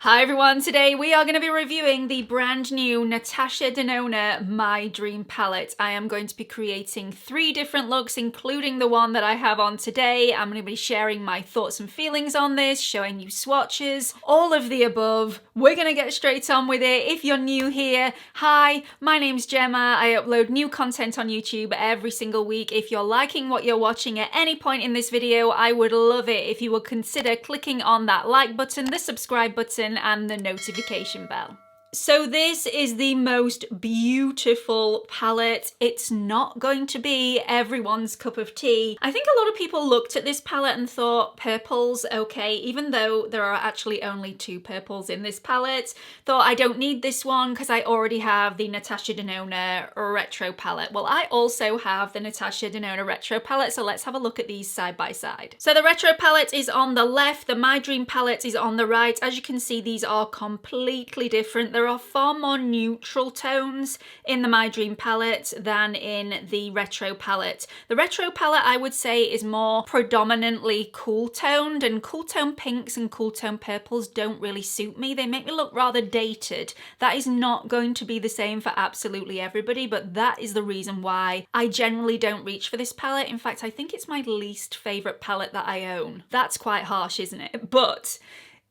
Hi everyone, today we are going to be reviewing the brand new Natasha Denona My Dream palette. I am going to be creating 3 different looks, including the one that I have on today. I'm going to be sharing my thoughts and feelings on this, showing you swatches, all of the above. We're going to get straight on with it. If you're new here, hi, my name's Gemma. I upload new content on YouTube every single week. If you're liking what you're watching at any point in this video, I would love it if you would consider clicking on that like button, the subscribe button, and the notification bell. So this is the most beautiful palette. It's not going to be everyone's cup of tea. I think a lot of people looked at this palette and thought purples, okay, even though there are actually only 2 purples in this palette. Thought I don't need this one because I already have the Natasha Denona retro palette. Well, I also have the Natasha Denona retro palette, so let's have a look at these side by side. So the retro palette is on the left, the My Dream palette is on the right. As you can see, these are completely different. There are far more neutral tones in the My Dream palette than in the retro palette. The retro palette, I would say, is more predominantly cool toned, and cool tone pinks and cool tone purples don't really suit me. They make me look rather dated. That is not going to be the same for absolutely everybody, but that is the reason why I generally don't reach for this palette. In fact, I think it's my least favorite palette that I own. That's quite harsh, isn't it? But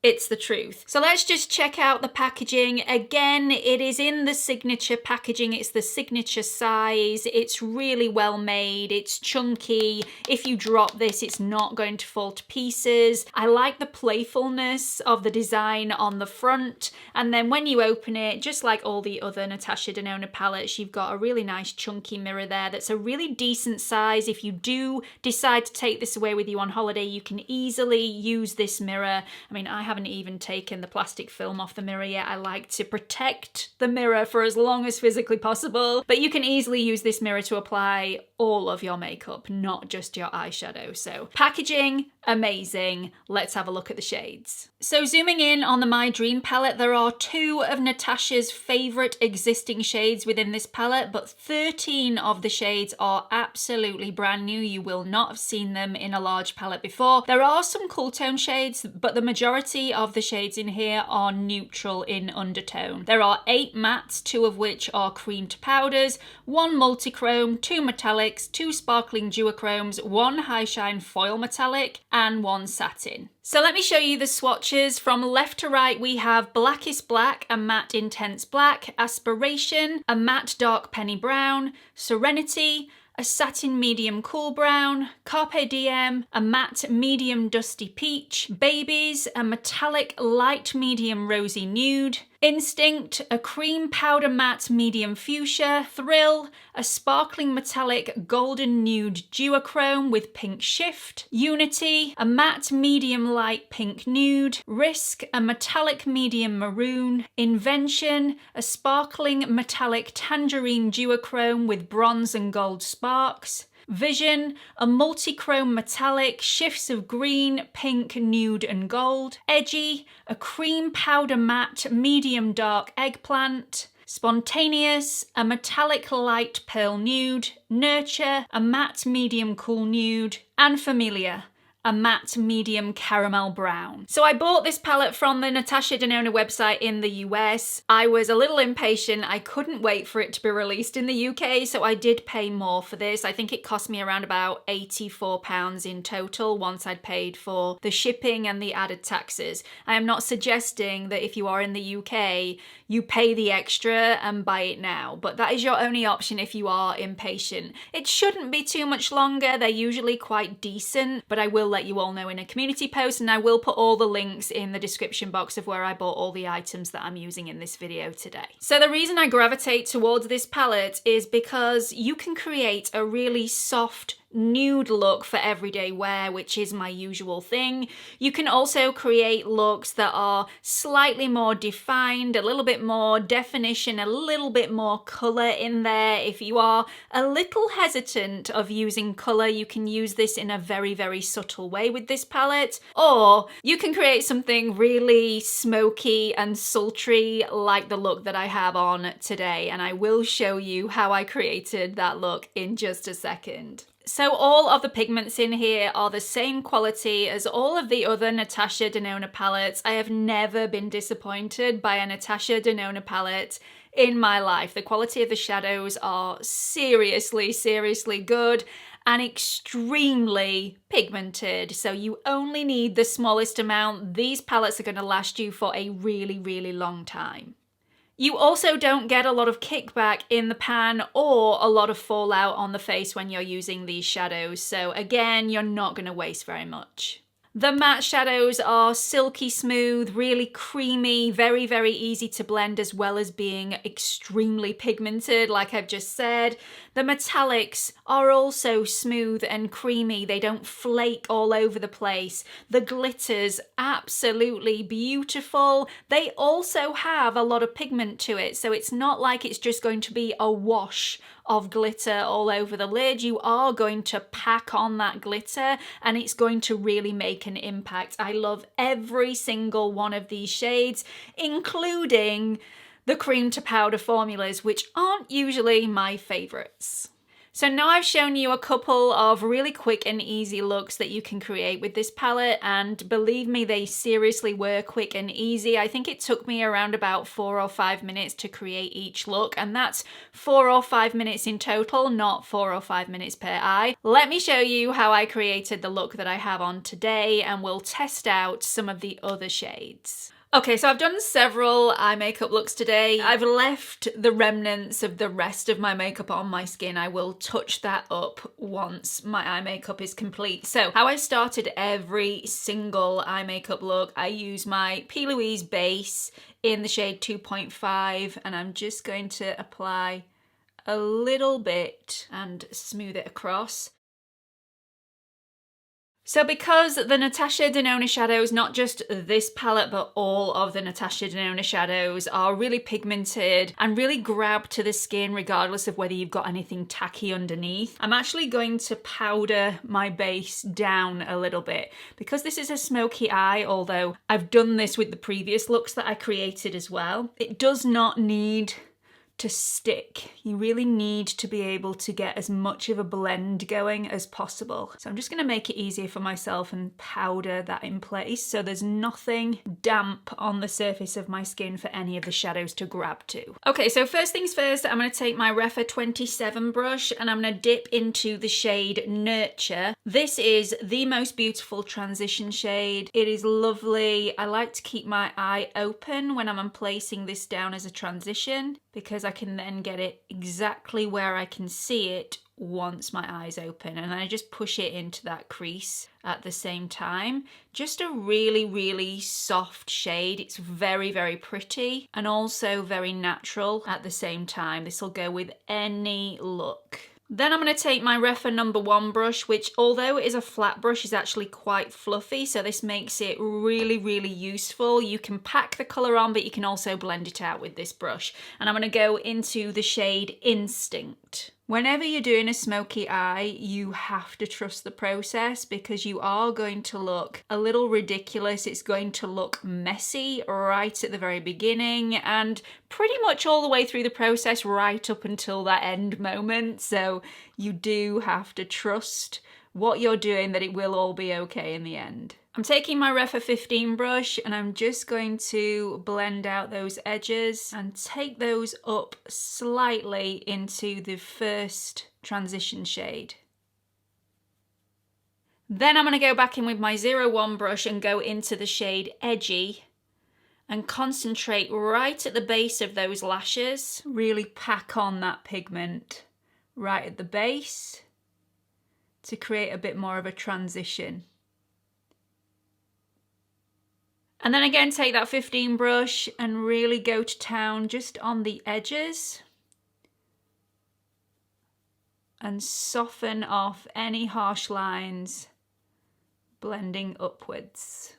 it's the truth. So let's just check out the packaging. Again, it is in the signature packaging. It's the signature size. It's really well made. It's chunky. If you drop this, it's not going to fall to pieces. I like the playfulness of the design on the front. And then when you open it, just like all the other Natasha Denona palettes, you've got a really nice chunky mirror there that's a really decent size. If you do decide to take this away with you on holiday, you can easily use this mirror. I mean, I haven't even taken the plastic film off the mirror yet. I like to protect the mirror for as long as physically possible, but you can easily use this mirror to apply all of your makeup, not just your eyeshadow. So packaging, amazing. Let's have a look at the shades. So zooming in on the My Dream palette, there are 2 of Natasha's favorite existing shades within this palette, but 13 of the shades are absolutely brand new. You will not have seen them in a large palette before. There are some cool tone shades, but the majority of the shades in here are neutral in undertone. There are 8 mattes, 2 of which are cream to powders, 1 multi-chrome, 2 metallics, 2 sparkling duochromes, 1 high shine foil metallic, and 1 satin. So let me show you the swatches. From left to right, we have Blackest Black, a matte intense black, Aspiration, a matte dark penny brown, Serenity, a satin medium cool brown, Carpe Diem, a matte medium dusty peach, Babies, a metallic light medium rosy nude, Instinct, a cream powder matte medium fuchsia, Thrill, a sparkling metallic golden nude duochrome with pink shift, Unity, a matte medium light pink nude, Risk, a metallic medium maroon, Invention, a sparkling metallic tangerine duochrome with bronze and gold sparks, Vision, a multi-chrome metallic, shifts of green, pink, nude and gold, Edgy, a cream powder matte, medium dark eggplant, Spontaneous, a metallic light pearl nude, Nurture, a matte medium cool nude, and Familiar, a matte medium caramel brown. So I bought this palette from the Natasha Denona website in the US. I was a little impatient. I couldn't wait for it to be released in the UK, so I did pay more for this. I think it cost me around about £84 in total once I'd paid for the shipping and the added taxes. I am not suggesting that if you are in the UK, you pay the extra and buy it now, but that is your only option if you are impatient. It shouldn't be too much longer. They're usually quite decent, but I will let you all know in a community post, and I will put all the links in the description box of where I bought all the items that I'm using in this video today. So the reason I gravitate towards this palette is because you can create a really soft, nude look for everyday wear, which is my usual thing. You can also create looks that are slightly more defined, a little bit more definition, a little bit more color in there. If you are a little hesitant of using color, you can use this in a very, very subtle way with this palette, or you can create something really smoky and sultry like the look that I have on today, and I will show you how I created that look in just a second. So all of the pigments in here are the same quality as all of the other Natasha Denona palettes. I have never been disappointed by a Natasha Denona palette in my life. The quality of the shadows are seriously, seriously good and extremely pigmented. So you only need the smallest amount. These palettes are going to last you for a really, really long time. You also don't get a lot of kickback in the pan or a lot of fallout on the face when you're using these shadows. So again, you're not going to waste very much. The matte shadows are silky smooth, really creamy, very, very easy to blend as well as being extremely pigmented, like I've just said. The metallics are also smooth and creamy. They don't flake all over the place. The glitters, absolutely beautiful. They also have a lot of pigment to it, so it's not like it's just going to be a wash of glitter all over the lid. You are going to pack on that glitter and it's going to really make an impact. I love every single one of these shades, including the cream to powder formulas, which aren't usually my favorites. So now I've shown you a couple of really quick and easy looks that you can create with this palette, and believe me, they seriously were quick and easy. I think it took me around about 4 or 5 minutes to create each look, and that's 4 or 5 minutes in total, not 4 or 5 minutes per eye. Let me show you how I created the look that I have on today, and we'll test out some of the other shades. Okay, so I've done several eye makeup looks today. I've left the remnants of the rest of my makeup on my skin. I will touch that up once my eye makeup is complete. So how I started every single eye makeup look, I use my P. Louise base in the shade 2.5, and I'm just going to apply a little bit and smooth it across. So because the Natasha Denona shadows, not just this palette, but all of the Natasha Denona shadows are really pigmented and really grab to the skin regardless of whether you've got anything tacky underneath, I'm actually going to powder my base down a little bit. Because this is a smoky eye, although I've done this with the previous looks that I created as well, it does not need to stick. You really need to be able to get as much of a blend going as possible. So I'm just going to make it easier for myself and powder that in place so there's nothing damp on the surface of my skin for any of the shadows to grab to. Okay, so first things first, I'm going to take my Refa 27 brush and I'm going to dip into the shade Nurture. This is the most beautiful transition shade. It is lovely. I like to keep my eye open when I'm placing this down as a transition, because I can then get it exactly where I can see it once my eyes open, and then I just push it into that crease at the same time. Just a really, really soft shade. It's very, very pretty and also very natural at the same time. This will go with any look. Then I'm going to take my Refa number 1 brush, which although it is a flat brush, is actually quite fluffy. So this makes it really, really useful. You can pack the colour on, but you can also blend it out with this brush. And I'm going to go into the shade Instinct. Whenever you're doing a smoky eye, you have to trust the process because you are going to look a little ridiculous. It's going to look messy right at the very beginning and pretty much all the way through the process right up until that end moment. So you do have to trust what you're doing, that it will all be okay in the end. I'm taking my Refa 15 brush and I'm just going to blend out those edges and take those up slightly into the first transition shade. Then I'm going to go back in with my 01 brush and go into the shade Edgy and concentrate right at the base of those lashes. Really pack on that pigment right at the base to create a bit more of a transition. And then again, take that 15 brush and really go to town just on the edges and soften off any harsh lines, blending upwards.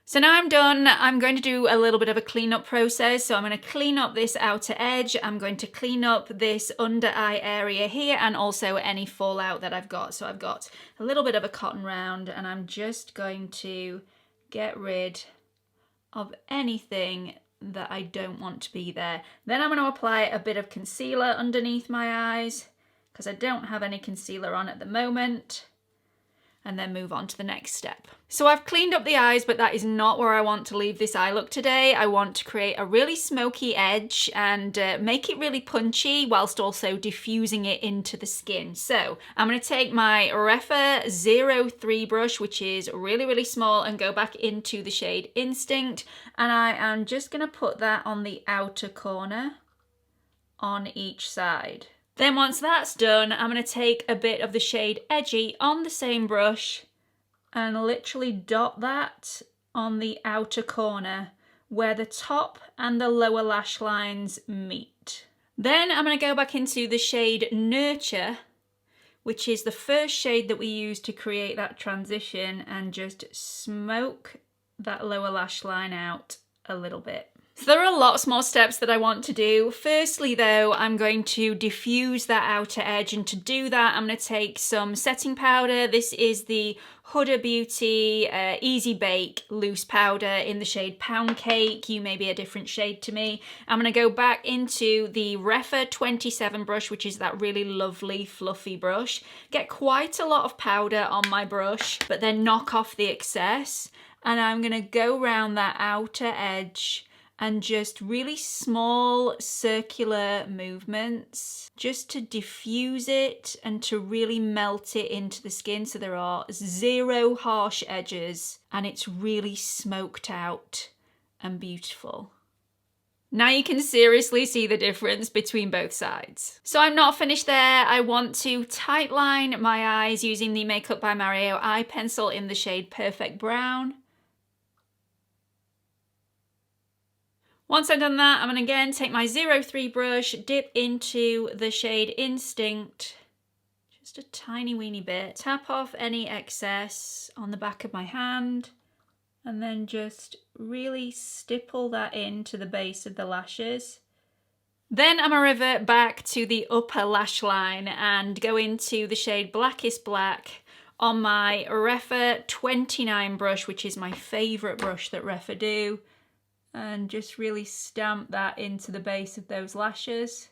So now I'm done. I'm going to do a little bit of a cleanup process. So I'm going to clean up this outer edge. I'm going to clean up this under eye area here and also any fallout that I've got. So I've got a little bit of a cotton round and I'm just going to get rid of anything that I don't want to be there. Then I'm going to apply a bit of concealer underneath my eyes, because I don't have any concealer on at the moment, and then move on to the next step. So I've cleaned up the eyes, but that is not where I want to leave this eye look today. I want to create a really smoky edge and make it really punchy whilst also diffusing it into the skin. So I'm going to take my Refa 03 brush, which is really, really small, and go back into the shade Instinct. And I am just going to put that on the outer corner on each side. Then once that's done, I'm going to take a bit of the shade Edgy on the same brush and literally dot that on the outer corner where the top and the lower lash lines meet. Then I'm going to go back into the shade Nurture, which is the first shade that we use to create that transition, and just smoke that lower lash line out a little bit. So there are lots more steps that I want to do. Firstly though, I'm going to diffuse that outer edge, and to do that I'm going to take some setting powder. This is the Huda Beauty Easy Bake Loose Powder in the shade Pound Cake. You may be a different shade to me. I'm going to go back into the Refa 27 brush, which is that really lovely fluffy brush. Get quite a lot of powder on my brush, but then knock off the excess. And I'm going to go around that outer edge and just really small circular movements just to diffuse it and to really melt it into the skin, so there are zero harsh edges and it's really smoked out and beautiful. Now you can seriously see the difference between both sides. So I'm not finished there. I want to tightline my eyes using the Makeup by Mario eye pencil in the shade Perfect Brown. Once I've done that, I'm going to again take my 03 brush, dip into the shade Instinct, just a tiny weeny bit, tap off any excess on the back of my hand, and then just really stipple that into the base of the lashes. Then I'm going to revert back to the upper lash line and go into the shade Blackest Black on my Refa 29 brush, which is my favourite brush that Refa do. And just really stamp that into the base of those lashes.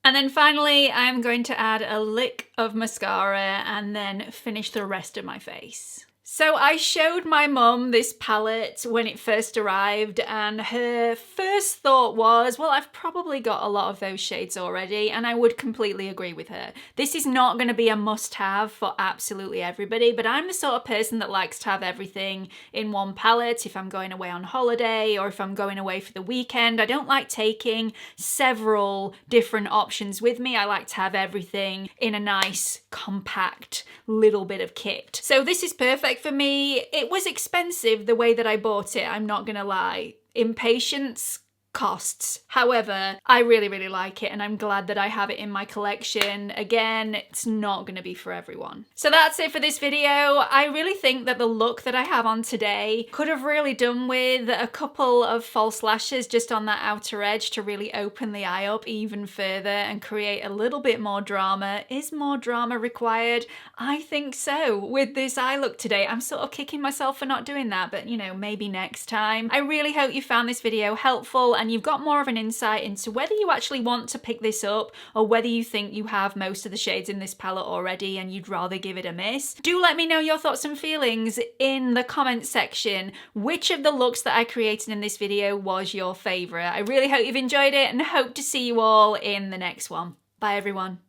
And then finally, I'm going to add a lick of mascara and then finish the rest of my face. So I showed my mum this palette when it first arrived, and her first thought was, well, I've probably got a lot of those shades already, and I would completely agree with her. This is not going to be a must-have for absolutely everybody, but I'm the sort of person that likes to have everything in one palette if I'm going away on holiday or if I'm going away for the weekend. I don't like taking several different options with me. I like to have everything in a nice, compact little bit of kit. So this is perfect for me. It was expensive the way that I bought it, I'm not gonna lie. Impatience costs. However, I really, really like it, and I'm glad that I have it in my collection. Again, it's not going to be for everyone. So that's it for this video. I really think that the look that I have on today could have really done with a couple of false lashes just on that outer edge to really open the eye up even further and create a little bit more drama. Is more drama required? I think so. With this eye look today, I'm sort of kicking myself for not doing that, but you know, maybe next time. I really hope you found this video helpful and you've got more of an insight into whether you actually want to pick this up or whether you think you have most of the shades in this palette already and you'd rather give it a miss. Do let me know your thoughts and feelings in the comments section. Which of the looks that I created in this video was your favourite? I really hope you've enjoyed it and hope to see you all in the next one. Bye everyone.